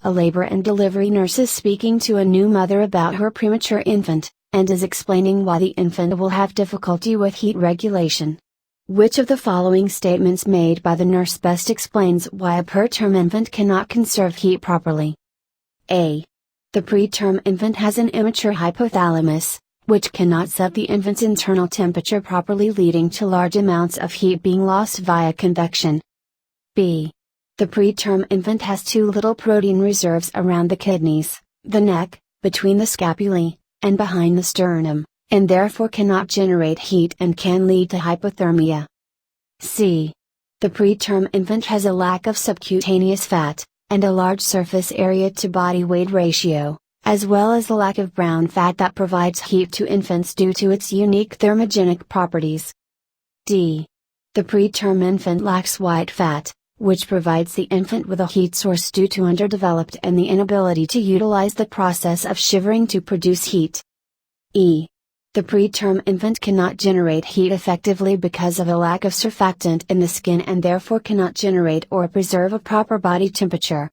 A labor and delivery nurse is speaking to a new mother about her premature infant, and is explaining why the infant will have difficulty with heat regulation. Which of the following statements made by the nurse best explains why a preterm infant cannot conserve heat properly? A. The preterm infant has an immature hypothalamus, which cannot set the infant's internal temperature properly, leading to large amounts of heat being lost via convection. B. The preterm infant has too little protein reserves around the kidneys, the neck, between the scapulae, and behind the sternum, and therefore cannot generate heat and can lead to hypothermia. C. The preterm infant has a lack of subcutaneous fat, and a large surface area to body weight ratio, as well as the lack of brown fat that provides heat to infants due to its unique thermogenic properties. D. The preterm infant lacks white fat, which provides the infant with a heat source due to underdeveloped and the inability to utilize the process of shivering to produce heat. E. The preterm infant cannot generate heat effectively because of a lack of surfactant in the skin and therefore cannot generate or preserve a proper body temperature.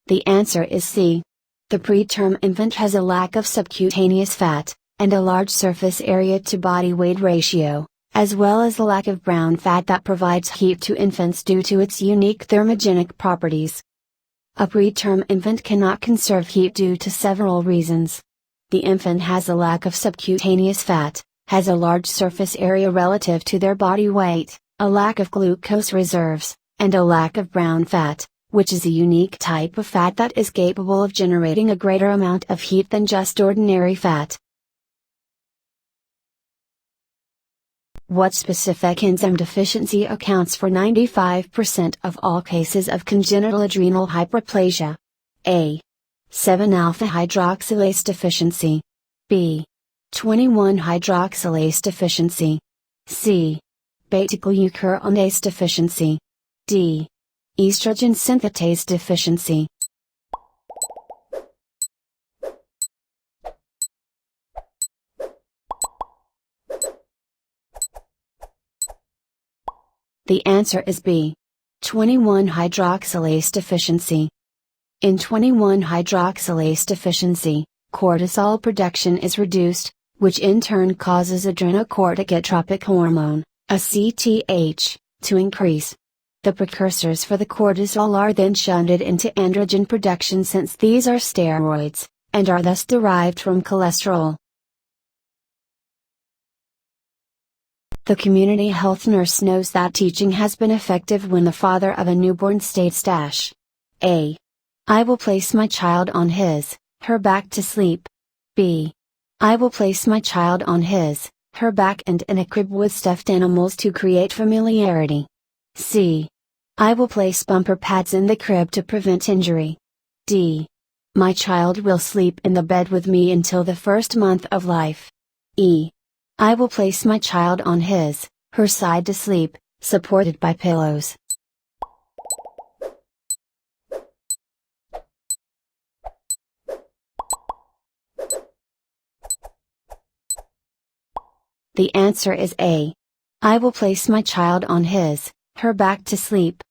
The answer is C. The preterm infant has a lack of subcutaneous fat, and a large surface area to body weight ratio, as well as the lack of brown fat that provides heat to infants due to its unique thermogenic properties. A preterm infant cannot conserve heat due to several reasons. The infant has a lack of subcutaneous fat, has a large surface area relative to their body weight, a lack of glucose reserves, and a lack of brown fat, which is a unique type of fat that is capable of generating a greater amount of heat than just ordinary fat. What specific enzyme deficiency accounts for 95% of all cases of congenital adrenal hyperplasia? A. 7-alpha-hydroxylase deficiency. B. 21-hydroxylase deficiency. C. Beta-glucuronidase deficiency. D. Estrogen synthetase deficiency. The answer is B. 21-hydroxylase deficiency. In 21-hydroxylase deficiency, cortisol production is reduced, which in turn causes adrenocorticotropic hormone, ACTH, to increase. The precursors for the cortisol are then shunted into androgen production, since these are steroids, and are thus derived from cholesterol. The community health nurse knows that teaching has been effective when the father of a newborn states dash. A. I will place my child on her back to sleep. B. I will place my child on her back and in a crib with stuffed animals to create familiarity. C. I will place bumper pads in the crib to prevent injury. D. My child will sleep in the bed with me until the first month of life. E. I will place my child on her side to sleep, supported by pillows. The answer is A. I will place my child on her back to sleep.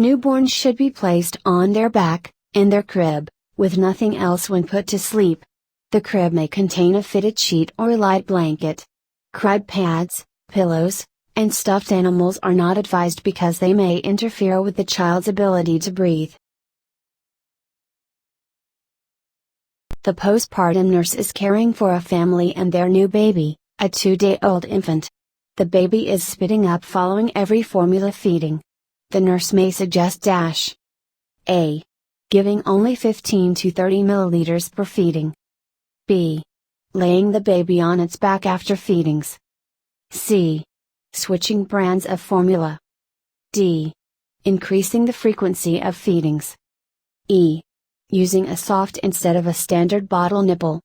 Newborns should be placed on their back, in their crib, with nothing else when put to sleep. The crib may contain a fitted sheet or light blanket. Crib pads, pillows, and stuffed animals are not advised because they may interfere with the child's ability to breathe. The postpartum nurse is caring for a family and their new baby, a 2-day-old infant. The baby is spitting up following every formula feeding. The nurse may suggest dash. A. Giving only 15 to 30 milliliters per feeding. B. Laying the baby on its back after feedings. C. Switching brands of formula. D. Increasing the frequency of feedings. E. Using a soft instead of a standard bottle nipple.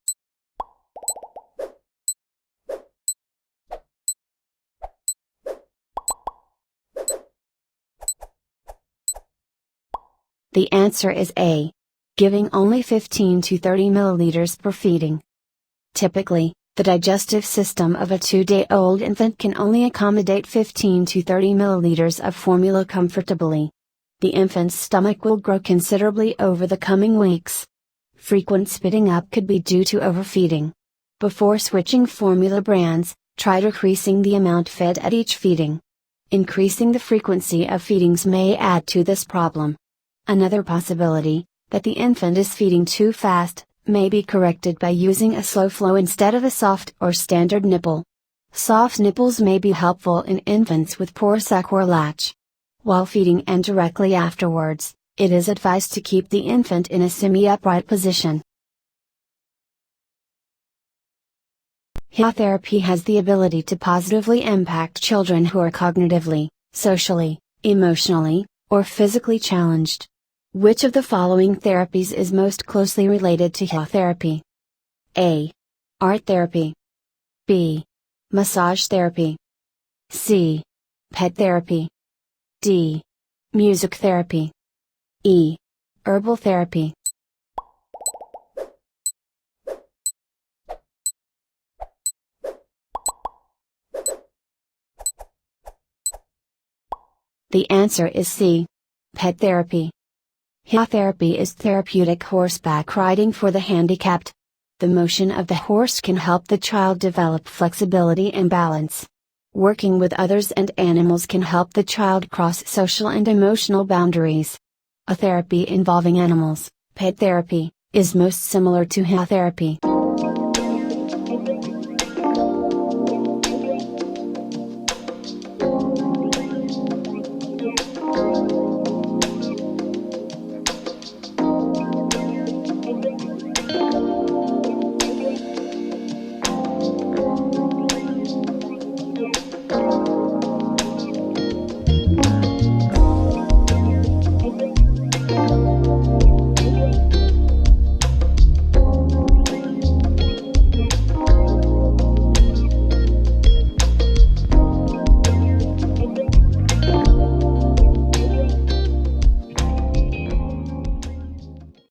The answer is A. Giving only 15 to 30 milliliters per feeding. Typically, The digestive system of a 2-day-old infant can only accommodate 15 to 30 milliliters of formula comfortably. The infant's stomach will grow considerably over the coming weeks. Frequent spitting up could be due to overfeeding. Before switching formula brands, try decreasing the amount fed at each feeding. Increasing the frequency of feedings may add to this problem. Another possibility, that the infant is feeding too fast, may be corrected by using a slow flow instead of a soft or standard nipple. Soft nipples may be helpful in infants with poor suck or latch. While feeding and directly afterwards, it is advised to keep the infant in a semi-upright position. HEA therapy has the ability to positively impact children who are cognitively, socially, emotionally, or physically challenged. Which of the following therapies is most closely related to HEA therapy? A. Art therapy. B. Massage therapy. C. Pet therapy. D. Music therapy. E. Herbal therapy. The answer is C. Pet therapy. HEA therapy is therapeutic horseback riding for the handicapped. The motion of the horse can help the child develop flexibility and balance. Working with others and animals can help the child cross social and emotional boundaries. A therapy involving animals, pet therapy, is most similar to HEA therapy.